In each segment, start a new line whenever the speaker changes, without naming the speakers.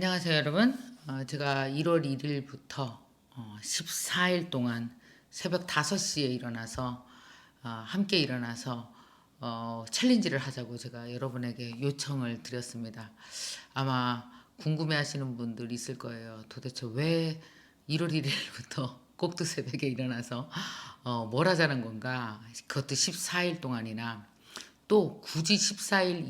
안녕하세요, 여러분. 제가 1월 1일부터 14일 동안 새벽 5시에 일어나서 함께 일어나서 챌린지를 하자고 제가 여러분에게 요청을 드렸습니다. 아마 궁금해하시는 분들 있을 거예요. 도대체 왜 1월 1일부터 꼭두 새벽에 일어나서 뭘 하자는 건가? 그것도 14일 동안이나 또 굳이 14일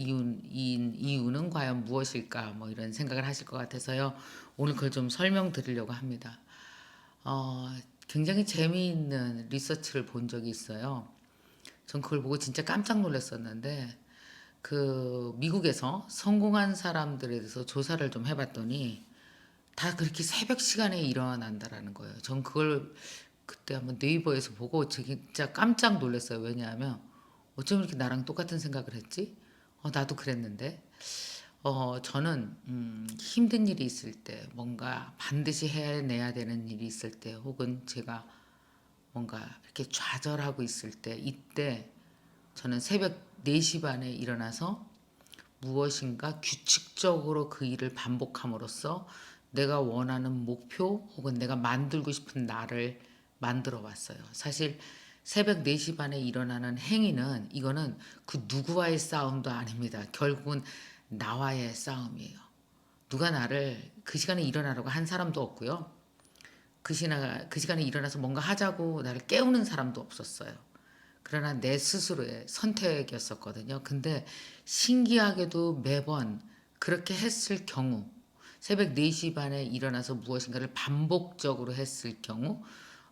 이유는 과연 무엇일까? 뭐 이런 생각을 하실 것 같아서요. 오늘 그걸 좀 설명드리려고 합니다. 어, 굉장히 재미있는 리서치를 본 적이 있어요. 전 그걸 보고 진짜 깜짝 놀랐었는데 그 미국에서 성공한 사람들에 대해서 조사를 좀 해봤더니 다 그렇게 새벽 시간에 일어난다라는 거예요. 전 그걸 그때 한번 네이버에서 보고 진짜 깜짝 놀랐어요. 왜냐하면 어쩜 이렇게 나랑 똑같은 생각을 했지? 나도 그랬는데. 저는 힘든 일이 있을 때, 뭔가 반드시 해내야 되는 일이 있을 때, 혹은 제가 뭔가 이렇게 좌절하고 있을 때, 이때 저는 새벽 4시 반에 일어나서 무엇인가 규칙적으로 그 일을 반복함으로써 내가 원하는 목표 혹은 내가 만들고 싶은 나를 만들어 왔어요. 사실 새벽 4시 반에 일어나는 행위는 이거는 그 누구와의 싸움도 아닙니다. 결국은 나와의 싸움이에요. 누가 나를 그 시간에 일어나라고 한 사람도 없고요. 그 시간에 일어나서 뭔가 하자고 나를 깨우는 사람도 없었어요. 그러나 내 스스로의 선택이었었거든요. 근데 신기하게도 매번 그렇게 했을 경우, 새벽 4시 반에 일어나서 무엇인가를 반복적으로 했을 경우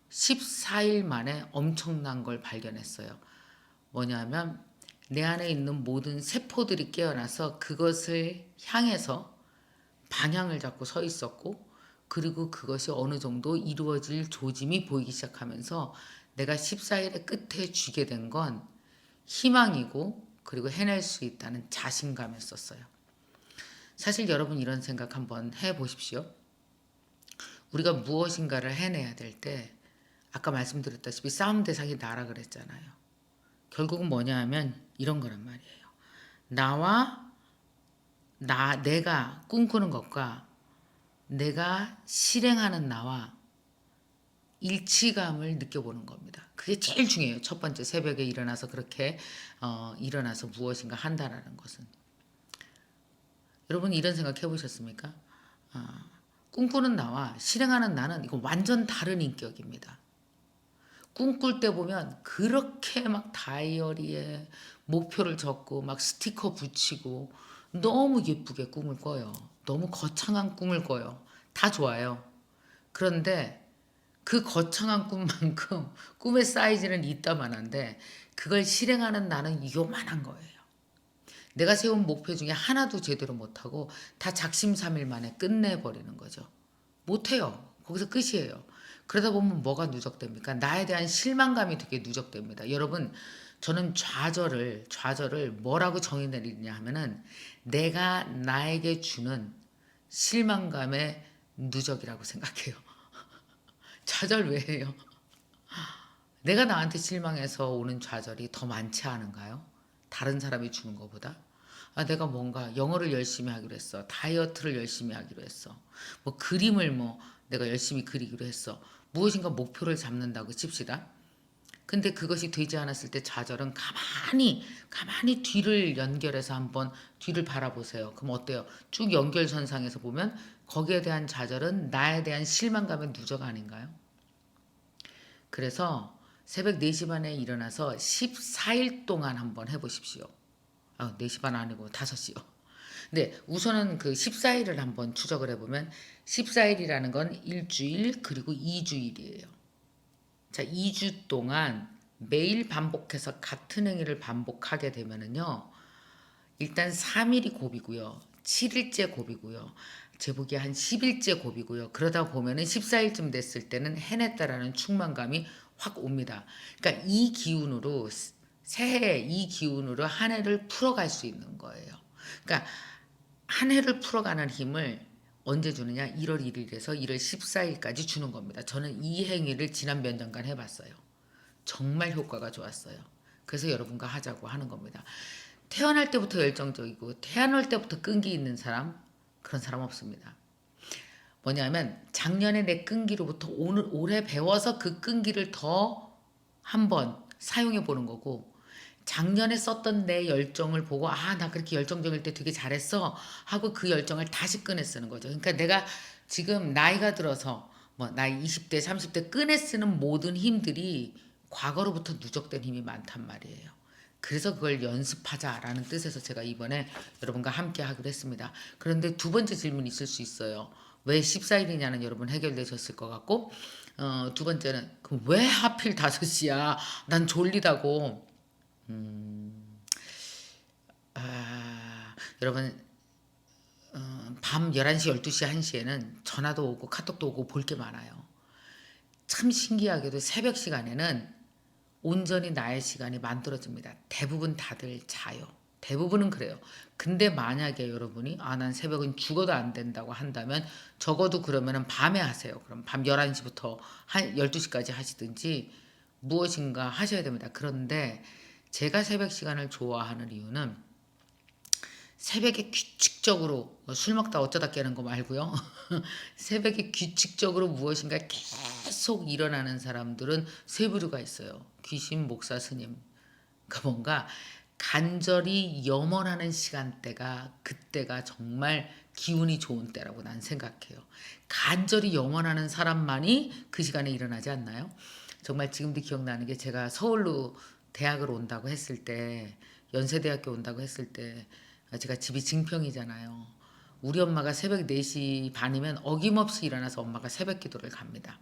14일 만에 엄청난 걸 발견했어요. 뭐냐면 내 안에 있는 모든 세포들이 깨어나서 그것을 향해서 방향을 잡고 서 있었고, 그리고 그것이 어느 정도 이루어질 조짐이 보이기 시작하면서 내가 14일의 끝에 쥐게 된 건 희망이고, 그리고 해낼 수 있다는 자신감이었어요. 사실 여러분 이런 생각 한번 해보십시오. 우리가 무엇인가를 해내야 될 때 아까 말씀드렸다시피 싸움 대상이 나라 그랬잖아요. 결국은 뭐냐 하면 이런 거란 말이에요. 나와 내가 꿈꾸는 것과 내가 실행하는 나와 일치감을 느껴보는 겁니다. 그게 제일 중요해요. 첫 번째 새벽에 일어나서 그렇게 일어나서 무엇인가 한다라는 것은. 여러분 이런 생각 해보셨습니까? 꿈꾸는 나와 실행하는 나는 이거 완전 다른 인격입니다. 꿈꿀 때 보면 그렇게 막 다이어리에 목표를 적고 막 스티커 붙이고 너무 예쁘게 꿈을 꿔요. 너무 거창한 꿈을 꿔요. 다 좋아요. 그런데 그 거창한 꿈만큼 꿈의 사이즈는 이따만한데 그걸 실행하는 나는 요만한 거예요. 내가 세운 목표 중에 하나도 제대로 못하고 다 작심삼일 만에 끝내버리는 거죠. 못해요. 거기서 끝이에요. 그러다 보면 뭐가 누적됩니까? 나에 대한 실망감이 되게 누적됩니다. 여러분, 저는 좌절을 뭐라고 정의 내리냐 하면은 내가 나에게 주는 실망감의 누적이라고 생각해요. 좌절 왜 해요? 내가 나한테 실망해서 오는 좌절이 더 많지 않은가요? 다른 사람이 주는 것보다? 내가 뭔가 영어를 열심히 하기로 했어. 다이어트를 열심히 하기로 했어. 뭐 그림을 내가 열심히 그리기로 했어. 무엇인가 목표를 잡는다고 칩시다. 근데 그것이 되지 않았을 때 좌절은 가만히 뒤를 연결해서 한번 뒤를 바라보세요. 그럼 어때요? 쭉 연결선상에서 보면 거기에 대한 좌절은 나에 대한 실망감의 누적 아닌가요? 그래서 새벽 4시 반에 일어나서 14일 동안 한번 해보십시오. 4시 반 아니고 5시요. 근데 우선은 그 14일을 한번 추적을 해보면 14일이라는 건 일주일 그리고 2주일이에요. 자, 2주 동안 매일 반복해서 같은 행위를 반복하게 되면은요. 일단 3일이 고비고요. 7일째 고비고요. 제복이 한 10일째 고비고요. 그러다 보면은 14일쯤 됐을 때는 해냈다라는 충만감이 확 옵니다. 그러니까 이 기운으로 새해 이 기운으로 한 해를 풀어갈 수 있는 거예요. 그러니까 한 해를 풀어가는 힘을 언제 주느냐? 1월 1일에서 1월 14일까지 주는 겁니다. 저는 이 행위를 지난 몇 년간 해봤어요. 정말 효과가 좋았어요. 그래서 여러분과 하자고 하는 겁니다. 태어날 때부터 열정적이고 태어날 때부터 끈기 있는 사람 그런 사람 없습니다. 뭐냐면 작년에 내 끈기로부터 오늘 올해 배워서 그 끈기를 더 한번 사용해 보는 거고, 작년에 썼던 내 열정을 보고 아 나 그렇게 열정적일 때 되게 잘했어 하고 그 열정을 다시 꺼내 쓰는 거죠. 그러니까 내가 지금 나이가 들어서 뭐 나이 20대 30대 꺼내 쓰는 모든 힘들이 과거로부터 누적된 힘이 많단 말이에요. 그래서 그걸 연습하자라는 뜻에서 제가 이번에 여러분과 함께 하기로 했습니다. 그런데 두 번째 질문이 있을 수 있어요. 왜 14일이냐는 여러분 해결되셨을 것 같고, 두 번째는 그럼 왜 하필 5시야? 난 졸리다고. 여러분 밤 11시, 12시, 1시에는 전화도 오고 카톡도 오고 볼 게 많아요. 참 신기하게도 새벽 시간에는 온전히 나의 시간이 만들어집니다. 대부분 다들 자요. 대부분은 그래요. 근데 만약에 여러분이 아 난 새벽은 죽어도 안 된다고 한다면 적어도 그러면은 밤에 하세요. 그럼 밤 11시부터 한 12시까지 하시든지 무엇인가 하셔야 됩니다. 그런데 제가 새벽 시간을 좋아하는 이유는 새벽에 규칙적으로 술 먹다 어쩌다 깨는 거 말고요. 새벽에 규칙적으로 무엇인가 계속 일어나는 사람들은 세 부류가 있어요. 귀신, 목사, 스님. 그 뭔가 간절히 염원하는 시간대가 그때가 정말 기운이 좋은 때라고 난 생각해요. 간절히 염원하는 사람만이 그 시간에 일어나지 않나요? 정말 지금도 기억나는 게 제가 서울로 대학을 온다고 했을 때, 연세대학교 온다고 했을 때 제가 집이 증평이잖아요. 우리 엄마가 새벽 4시 반이면 어김없이 일어나서 엄마가 새벽 기도를 갑니다.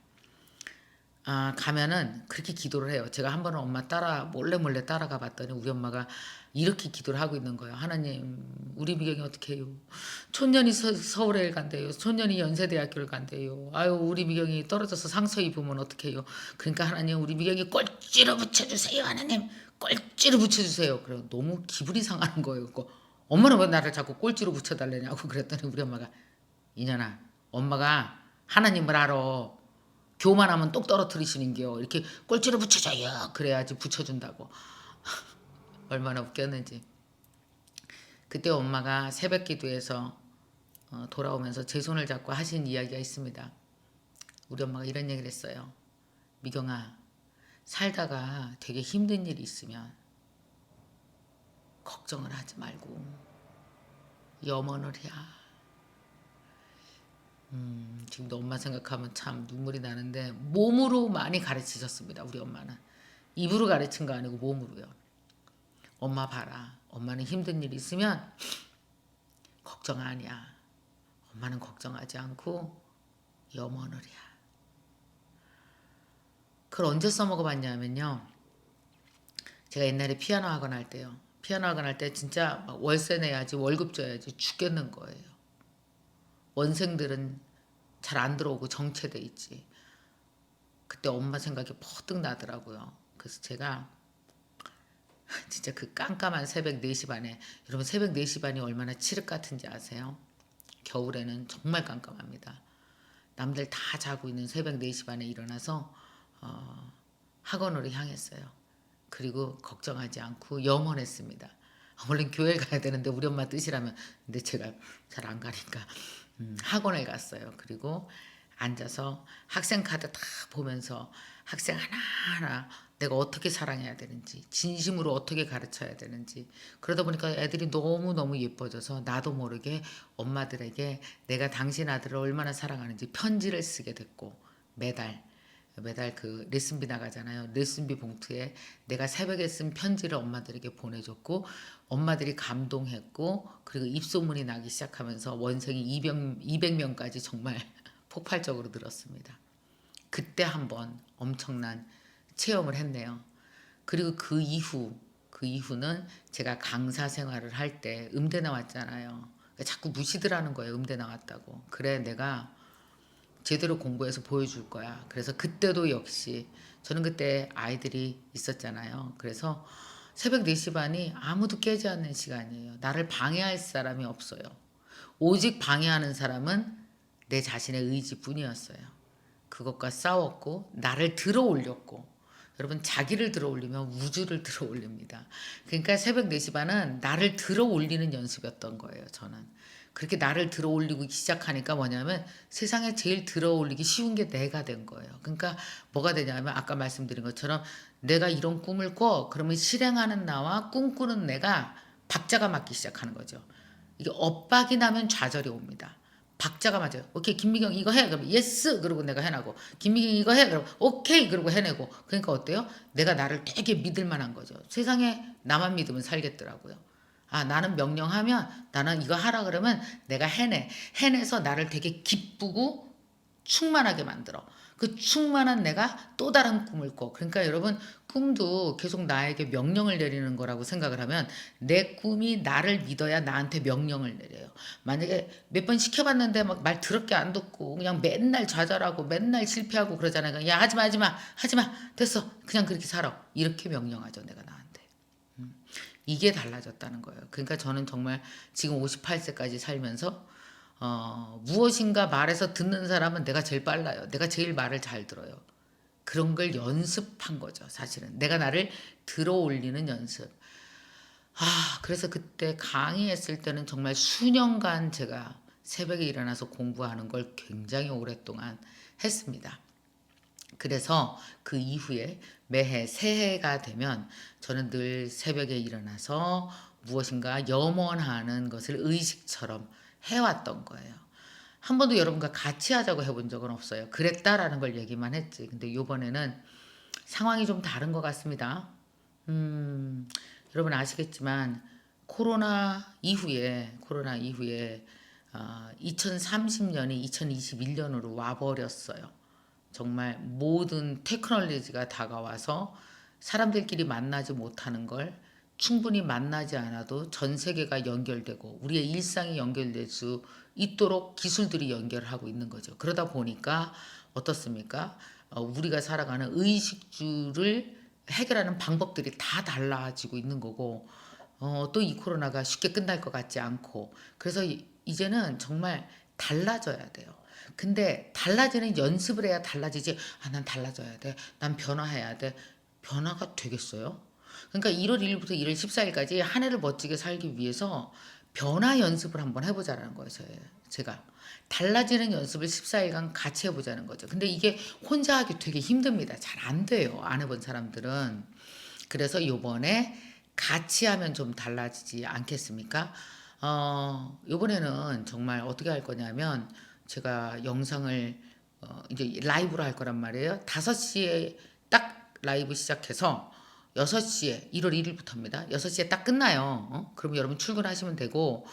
가면은 그렇게 기도를 해요. 제가 한 번은 엄마 따라 몰래 따라가 봤더니 우리 엄마가 이렇게 기도를 하고 있는 거예요. 하나님, 우리 미경이 어떻게 해요? 촌년이 서울에 간대요. 촌년이 연세대학교를 간대요. 아유, 우리 미경이 떨어져서 상처 입으면 어떻게 해요? 그러니까 하나님, 우리 미경이 꼴찌로 붙여주세요. 하나님, 꼴찌로 붙여주세요. 그래 너무 기분이 상하는 거예요. 엄마는 왜 나를 자꾸 꼴찌로 붙여달래냐고 그랬더니 우리 엄마가 이년아, 엄마가 하나님을 알아. 교만하면 똑 떨어뜨리시는겨. 이렇게 꼴찌로 붙여줘요. 그래야지 붙여준다고. 얼마나 웃겼는지. 그때 엄마가 새벽 기도에서 돌아오면서 제 손을 잡고 하신 이야기가 있습니다. 우리 엄마가 이런 얘기를 했어요. 미경아, 살다가 되게 힘든 일이 있으면 걱정을 하지 말고 염원을 해야. 지금도 엄마 생각하면 참 눈물이 나는데 몸으로 많이 가르치셨습니다. 우리 엄마는. 입으로 가르친 거 아니고 몸으로요. 엄마 봐라. 엄마는 힘든 일 있으면 걱정 아니야. 엄마는 걱정하지 않고 염원을 해야. 그걸 언제 써먹어봤냐면요. 제가 옛날에 피아노 학원 할 때요. 피아노 학원 할 때 진짜 막 월세 내야지 월급 줘야지 죽겠는 거예요. 원생들은 잘 안 들어오고 정체돼 있지. 그때 엄마 생각이 퍼뜩 나더라고요. 그래서 제가 진짜 그 깜깜한 새벽 4시 반에, 여러분 새벽 4시 반이 얼마나 칠흑 같은지 아세요? 겨울에는 정말 깜깜합니다. 남들 다 자고 있는 새벽 4시 반에 일어나서 학원으로 향했어요. 그리고 걱정하지 않고 염원했습니다. 원래 교회 가야 되는데 우리 엄마 뜻이라면, 근데 제가 잘 안 가니까 학원을 갔어요. 그리고 앉아서 학생 카드 다 보면서 학생 하나하나 내가 어떻게 사랑해야 되는지, 진심으로 어떻게 가르쳐야 되는지, 그러다 보니까 애들이 너무너무 예뻐져서 나도 모르게 엄마들에게 내가 당신 아들을 얼마나 사랑하는지 편지를 쓰게 됐고, 매달 그 레슨비 나가잖아요. 레슨비 봉투에 내가 새벽에 쓴 편지를 엄마들에게 보내줬고, 엄마들이 감동했고, 그리고 입소문이 나기 시작하면서 원생이 200명까지 정말 폭발적으로 늘었습니다. 그때 한번 엄청난 체험을 했네요. 그리고 그 이후는 제가 강사 생활을 할 때 음대 나왔잖아요. 자꾸 무시들 하는 거예요. 음대 나왔다고. 그래 내가 제대로 공부해서 보여줄 거야. 그래서 그때도 역시 저는 그때 아이들이 있었잖아요. 그래서 새벽 4시 반이 아무도 깨지 않는 시간이에요. 나를 방해할 사람이 없어요. 오직 방해하는 사람은 내 자신의 의지뿐이었어요. 그것과 싸웠고 나를 들어 올렸고, 여러분 자기를 들어 올리면 우주를 들어 올립니다. 그러니까 새벽 4시 반은 나를 들어 올리는 연습이었던 거예요. 저는. 그렇게 나를 들어 올리고 시작하니까 뭐냐면 세상에 제일 들어 올리기 쉬운 게 내가 된 거예요. 그러니까 뭐가 되냐면 아까 말씀드린 것처럼 내가 이런 꿈을 꿔. 그러면 실행하는 나와 꿈꾸는 내가 박자가 맞기 시작하는 거죠. 이게 엇박이 나면 좌절이 옵니다. 박자가 맞아요. 오케이, 김미경 이거 해. 그러면 예스 그러고 내가 해나고, 김미경 이거 해. 그러면 오케이 그러고 해내고. 그러니까 어때요? 내가 나를 되게 믿을 만한 거죠. 세상에 나만 믿으면 살겠더라고요. 아, 나는 명령하면, 나는 이거 하라 그러면 내가 해내. 해내서 나를 되게 기쁘고 충만하게 만들어. 그 충만한 내가 또 다른 꿈을 꿔. 그러니까 여러분, 꿈도 계속 나에게 명령을 내리는 거라고 생각을 하면 내 꿈이 나를 믿어야 나한테 명령을 내려요. 만약에 몇 번 시켜봤는데 막 말 더럽게 안 듣고 그냥 맨날 좌절하고 맨날 실패하고 그러잖아요. 야, 하지마, 하지마, 하지마. 됐어. 그냥 그렇게 살아. 이렇게 명령하죠, 내가 나한테. 이게 달라졌다는 거예요. 그러니까 저는 정말 지금 58세까지 살면서 무엇인가 말해서 듣는 사람은 내가 제일 빨라요. 내가 제일 말을 잘 들어요. 그런 걸 연습한 거죠, 사실은. 내가 나를 들어 올리는 연습. 아, 그래서 그때 강의했을 때는 정말 수년간 제가 새벽에 일어나서 공부하는 걸 굉장히 오랫동안 했습니다. 그래서 그 이후에 매해 새해가 되면 저는 늘 새벽에 일어나서 무엇인가 염원하는 것을 의식처럼 해왔던 거예요. 한 번도 여러분과 같이 하자고 해본 적은 없어요. 그랬다라는 걸 얘기만 했지. 근데 이번에는 상황이 좀 다른 것 같습니다. 여러분 아시겠지만 코로나 이후에 2030년이 2021년으로 와버렸어요. 정말 모든 테크놀로지가 다가와서 사람들끼리 만나지 못하는 걸 충분히 만나지 않아도 전 세계가 연결되고 우리의 일상이 연결될 수 있도록 기술들이 연결하고 있는 거죠. 그러다 보니까 어떻습니까? 우리가 살아가는 의식주를 해결하는 방법들이 다 달라지고 있는 거고, 또 이 코로나가 쉽게 끝날 것 같지 않고, 그래서 이제는 정말 달라져야 돼요. 근데 달라지는 연습을 해야 달라지지. 아, 난 달라져야 돼. 난 변화해야 돼. 변화가 되겠어요? 그러니까 1월 1일부터 1월 14일까지 한 해를 멋지게 살기 위해서 변화 연습을 한번 해보자는 거예요. 제가. 달라지는 연습을 14일간 같이 해보자는 거죠. 근데 이게 혼자 하기 되게 힘듭니다. 잘 안 돼요. 안 해본 사람들은. 그래서 요번에 같이 하면 좀 달라지지 않겠습니까? 요번에는 정말 어떻게 할 거냐면 제가 영상을 이제 라이브로 할 거란 말이에요. 5시에 딱 라이브 시작해서 6시에 1월 1일부터입니다. 6시에 딱 끝나요. 그럼 여러분 출근하시면 되고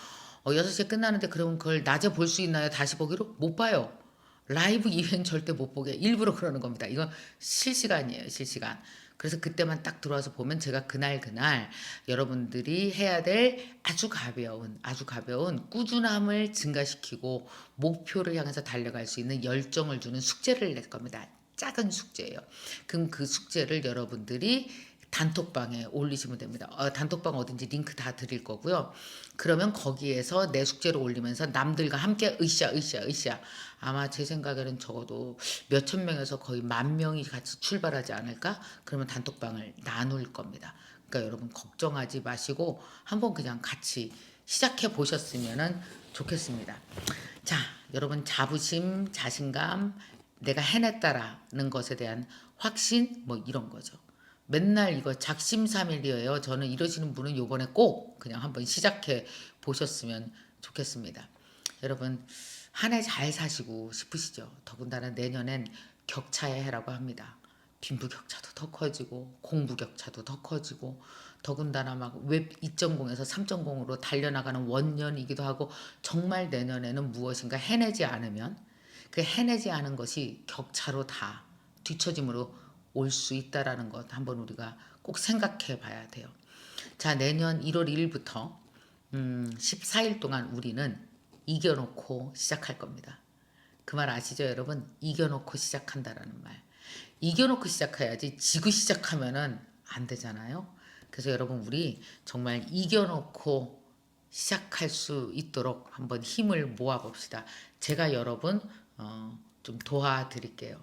6시에 끝나는데 그러면 그걸 낮에 볼 수 있나요? 다시 보기로? 못 봐요. 라이브 이후엔 절대 못 보게 일부러 그러는 겁니다. 이건 실시간이에요, 실시간. 그래서 그때만 딱 들어와서 보면 제가 그날 여러분들이 해야 될 아주 가벼운 꾸준함을 증가시키고 목표를 향해서 달려갈 수 있는 열정을 주는 숙제를 낼 겁니다. 작은 숙제예요. 그럼 그 숙제를 여러분들이 단톡방에 올리시면 됩니다. 단톡방 어딘지 링크 다 드릴 거고요. 그러면 거기에서 내 숙제를 올리면서 남들과 함께 으쌰 아마 제 생각에는 적어도 몇천 명에서 거의 10,000명이 같이 출발하지 않을까? 그러면 단톡방을 나눌 겁니다. 그러니까 여러분 걱정하지 마시고 한번 그냥 같이 시작해 보셨으면 좋겠습니다. 자, 여러분 자부심, 자신감, 내가 해냈다라는 것에 대한 확신 뭐 이런 거죠. 맨날 이거 작심삼일이에요. 저는 이러시는 분은 요번에 꼭 그냥 한번 시작해 보셨으면 좋겠습니다. 여러분 한 해 잘 사시고 싶으시죠? 더군다나 내년엔 격차의 해라고 합니다. 빈부격차도 더 커지고 공부격차도 더 커지고 더군다나 막 웹 2.0에서 3.0으로 달려나가는 원년이기도 하고 정말 내년에는 무엇인가 해내지 않으면 그 해내지 않은 것이 격차로 다 뒤처짐으로 올 수 있다라는 것 한번 우리가 꼭 생각해 봐야 돼요. 자, 내년 1월 1일부터 14일 동안 우리는 이겨놓고 시작할 겁니다. 그 말 아시죠, 여러분? 이겨놓고 시작한다라는 말. 이겨놓고 시작해야지 지고 시작하면은 안 되잖아요. 그래서 여러분 우리 정말 이겨놓고 시작할 수 있도록 한번 힘을 모아 봅시다. 제가 여러분 좀 도와드릴게요.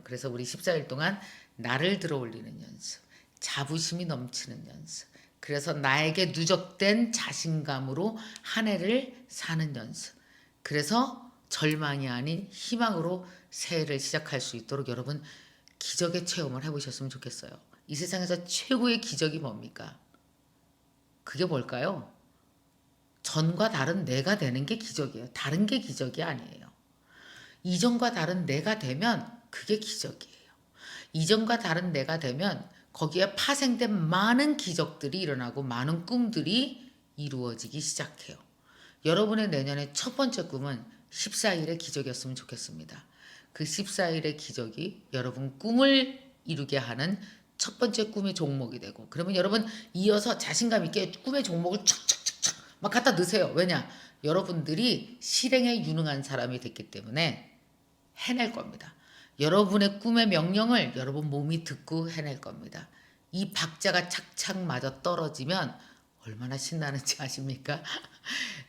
그래서 우리 14일 동안 나를 들어 올리는 연습, 자부심이 넘치는 연습, 그래서 나에게 누적된 자신감으로 한 해를 사는 연습. 그래서 절망이 아닌 희망으로 새해를 시작할 수 있도록 여러분 기적의 체험을 해보셨으면 좋겠어요. 이 세상에서 최고의 기적이 뭡니까? 그게 뭘까요? 전과 다른 내가 되는 게 기적이에요. 다른 게 기적이 아니에요. 이전과 다른 내가 되면 그게 기적이에요. 이전과 다른 내가 되면 거기에 파생된 많은 기적들이 일어나고 많은 꿈들이 이루어지기 시작해요. 여러분의 내년의 첫 번째 꿈은 14일의 기적이었으면 좋겠습니다. 그 14일의 기적이 여러분 꿈을 이루게 하는 첫 번째 꿈의 종목이 되고, 그러면 여러분 이어서 자신감 있게 꿈의 종목을 촥촥촥촥 막 갖다 넣으세요. 왜냐? 여러분들이 실행에 유능한 사람이 됐기 때문에 해낼 겁니다. 여러분의 꿈의 명령을 여러분 몸이 듣고 해낼 겁니다. 이 박자가 착착 맞아 떨어지면 얼마나 신나는지 아십니까?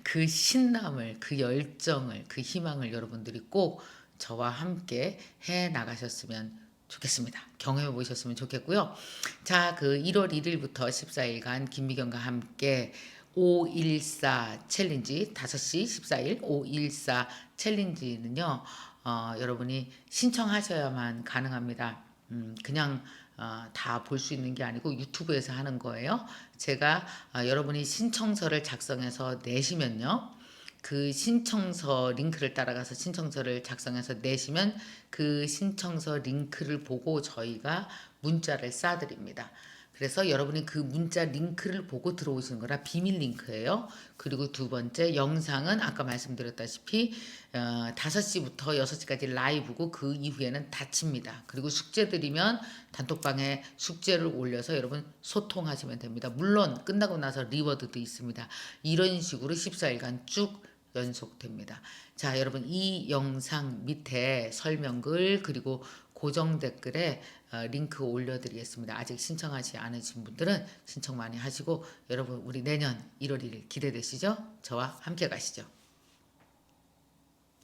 그 신남을, 그 열정을, 그 희망을 여러분들이 꼭 저와 함께 해 나가셨으면 좋겠습니다. 경험해 보셨으면 좋겠고요. 자, 그 1월 1일부터 14일간 김미경과 함께 514 챌린지 5시 14일 514 챌린지는요. 여러분이 신청하셔야만 가능합니다. 그냥 다 볼 수 있는 게 아니고 유튜브에서 하는 거예요. 제가 여러분이 신청서를 작성해서 내시면요. 그 신청서 링크를 따라가서 신청서를 작성해서 내시면 그 신청서 링크를 보고 저희가 문자를 쏴드립니다. 그래서 여러분이 그 문자 링크를 보고 들어오시는 거라 비밀 링크예요. 그리고 두 번째 영상은 아까 말씀드렸다시피 5시부터 6시까지 라이브고 그 이후에는 닫힙니다. 그리고 숙제 드리면 단톡방에 숙제를 올려서 여러분 소통하시면 됩니다. 물론 끝나고 나서 리워드도 있습니다. 이런 식으로 14일간 쭉 연속됩니다. 자, 여러분 이 영상 밑에 설명글 그리고 고정 댓글에 링크 올려드리겠습니다. 아직 신청하지 않으신 분들은 신청 많이 하시고 여러분 우리 내년 1월 1일 기대되시죠? 저와 함께 가시죠.